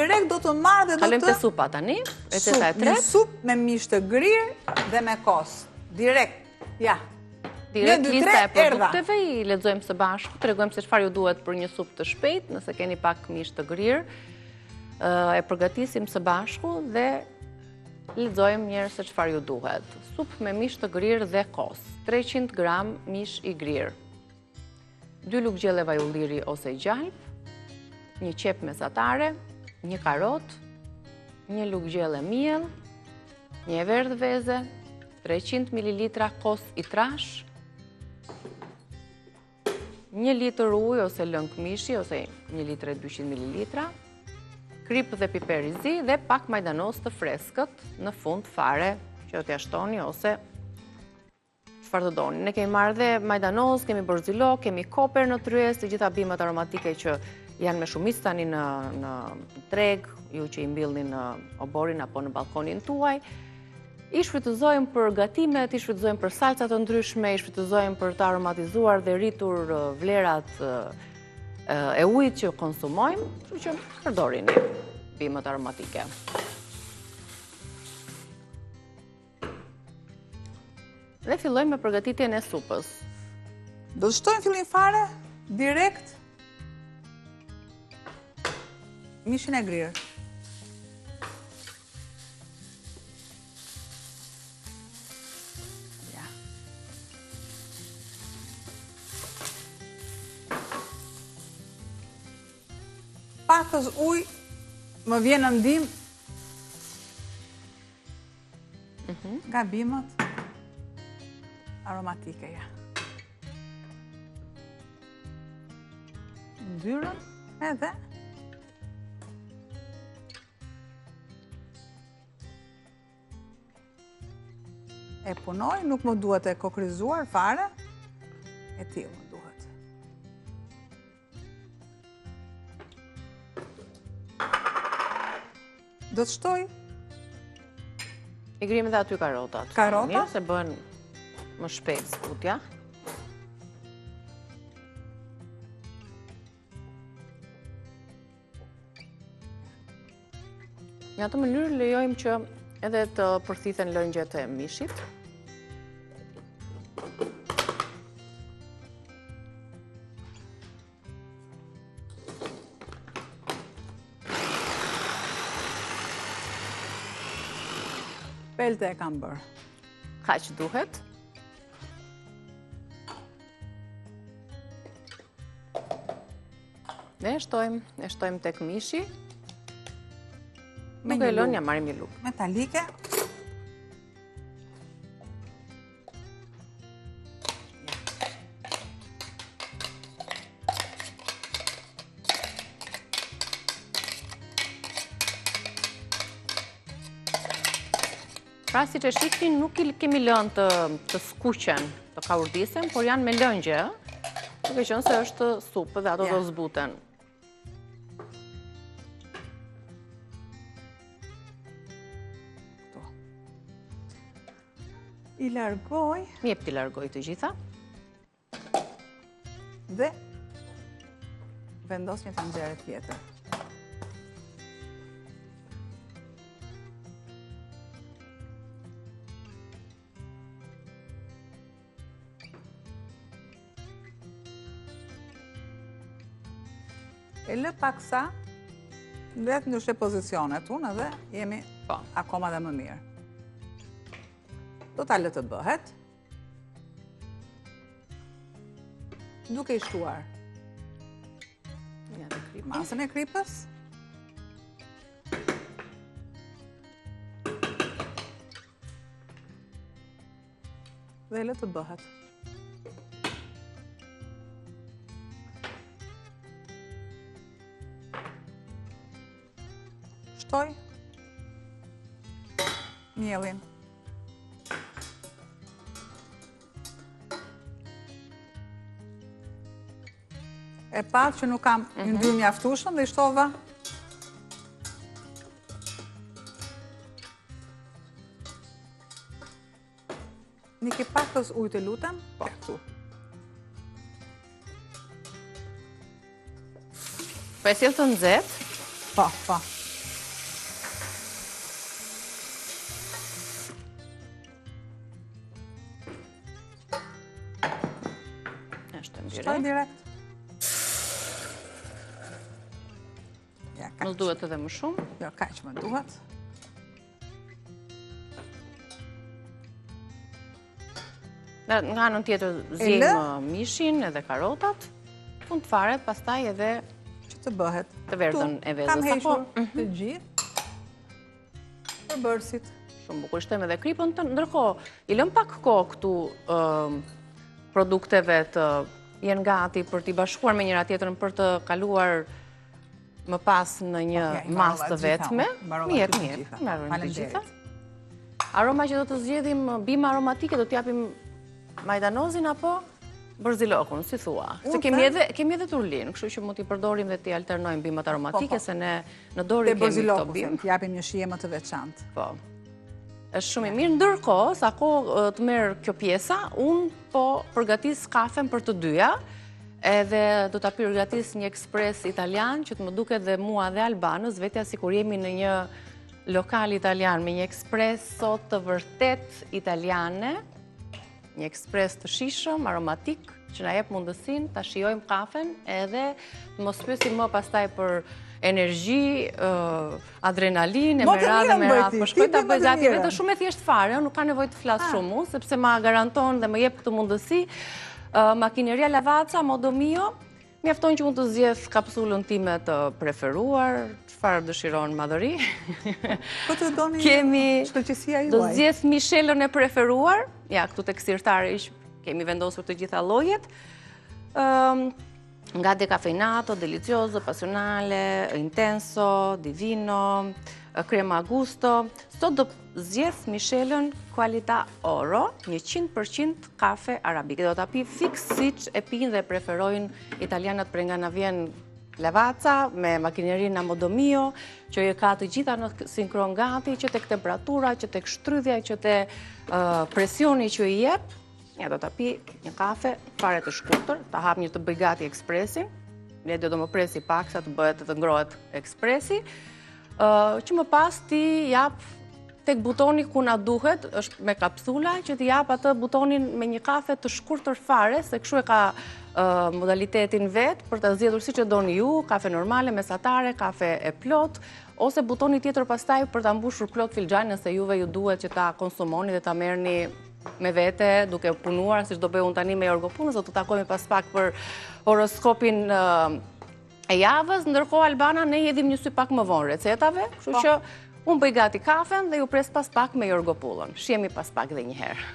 direkt do të marrë dhe do të... Kalojmë te supa tani, receta e tretë. Supë me mish të grirë dhe me kos. Direkt, ja. Direkt lista e produkteve i lexojmë së bashku, tregojmë se çfarë ju duhet për një supë të shpejtë, nëse keni pak mish të grirë, e përgatisim së bashku dhe lexojmë njerë se çfarë ju duhet. Supë me mish të grirë dhe kos, 300 gram mish i grirë, 2 lugë gjelle vaj ulliri ose gjalp, 1 qep mesatare, 1 karot, 1 lugë gjelle miell, 1 verdh veze, 300 ml kos i trash, 1 litër ujë ose lëng mishi ose 1 litër e 200 ml, kripë dhe piper i zi dhe pak majdanos të freskët në fund fare që t'ja shtoni ose çfarë të doni. Ne kemi marrë dhe majdanos, kemi borzilok, kemi koper në tryez, të gjitha bimët aromatike që janë me shumicë tani në treg, ju që i mbillni në oborin apo në balkonin tuaj. I shfrytëzojmë për gatimet, i shfrytëzojmë për salca të ndryshme, i shfrytëzojmë për të aromatizuar dhe rritur vlerat e ujit që konsumojmë, kështu që përdorini bimët aromatike. Dhe fillojmë me përgatitjen e supës. Do të shtojmë fillim fare, direkt, mishin e grirë. Pakës ujë më vjen në ndihmë nga bimët aromatike, ja. Ndyrën edhe e punoj, nuk më duhet e kokrizuar fare, e tillë më duhet. Do të shtoj? I grim dhe aty karotat. Karotat? Mirë, se bën më shpejt sputja. Në atë mënyrë lejojmë që edhe të përthithen lëngjet e mishit. Pelte e kam bërë. Kaq duhet. Dhe e shtojmë tek mishi. Nuk e lënë, ja marrim një lugë metalike. Pra, si që shikni, nuk i kemi lënë të skuqen, të kaurdisen, por janë me lëngje, duke qenë se është supë dhe ato do zbuten. I largoj. Mi jep t'i largoj të gjitha. Dhe vendos një tenxhere tjetër. E lë paksa, vetë ndryshe pozicionet unë dhe jemi akoma dhe më mirë. Do ta lë të bëhet, duke i shtuar masën e kripës, dhe lë të bëhet. Shtoj miellin. E patë që nuk kam yndyrë mjaftueshëm dhe i shtova një kipakës ujë të lutem. Po, këtu. Po e sjell të nxehtë? Po, po. është mbire. Shtoj direkt. Më duhet edhe më shumë? Jo, kaq më duhet. Nga anën tjetër zjejmë mishin edhe karotat, fund fare, pastaj edhe që të bëhet. Të verdhën e vezës. Kam hequr të gjithë për bërësit. Shumë bukur, shtojmë edhe kripën të ndërkohë. I lëm pak kohë këtu produkteve të jenë gati për t'i bashkuar me njëra tjetrën për të kaluar më pas në një mas të vetme. Mirë, marrojmë të gjitha. Aroma që do të zgjedhim, bima aromatike, do t'japim majdanozin apo bërzilokun, si thua? Se kemi edhe turlin, kështu që mund t'i përdorim dhe t'i alternojmë bimat aromatike, se ne në dori kemi këto bimë. T'japim një shije më të veçantë. Po. Është shumë i mirë, ndërkohë, sa kohë të merë kjo pjesa, unë po përgatis kafen për të dyja, edhe do t'a përgatis një ekspres italian, që të më duket dhe mua dhe Albanës, vetja si kur jemi në një lokal italian, me një ekspreso të vërtet italiane, një ekspres të shishëm, aromatik, që na jep mundësin të shijojmë kafen, edhe të mos pyesim më pastaj për energji, adrenalinë, me radhë, po shkoj ta bëj gati vetë shumë e thjesht fare, nuk ka nevojë të flas shumë unë, sepse ma garanton dhe më jep këtë mundësi. Makineria Lavazza Modo Mio, mjafton që mund të zgjedh kapsulën time të preferuar, çfarë dëshiron madhëri. Po të doni shkëlqësia juaj. Do zgjedh mishelën e preferuar, ja këtu tek sirtari kemi vendosur të gjitha llojet. Nga decafeinato, delicioso, passionale, intenso, divino, crema gusto. Sot do zgjedh mishelën Qualità Oro, 100% kafe arabike. Do ta pi fiks siç e pinë dhe preferojnë italianët prej nga na vjen Lavazza me makinerinë Modo Mio, që e ka të gjitha në sinkron gati, që tek temperatura, që tek shtrydhja, që te presioni që i jep. Ja, do t'a pi një kafe, fare të shkurtër, t'a hap një të bëj gati ekspresin, ne do më presi pak sa të bëhet të ngrohet ekspresi, që më pas ti jap tek butoni ku na duhet, është me kapsula, që ti jap atë butonin me një kafe të shkurtër fare, se kështu e ka modalitetin vetë, për të zgjedhur siç e doni ju, kafe normale, mesatare, kafe e plot, ose butoni tjetër pastaj për ta mbushur plot filxhan, nëse juve ju duhet që ta konsumoni dhe ta merrni me vete, duke punuar, si që do bëj unë tani me Jorgo Punës, do të takojmë pas pak për horoskopin e javës, ndërkohë Albana, ne jedhim një sy pak më vonë recetave, kështu që unë bëj gati kafen dhe ju pres pas pak me Jorgo Pullën. Shihemi pas pak dhe një herë.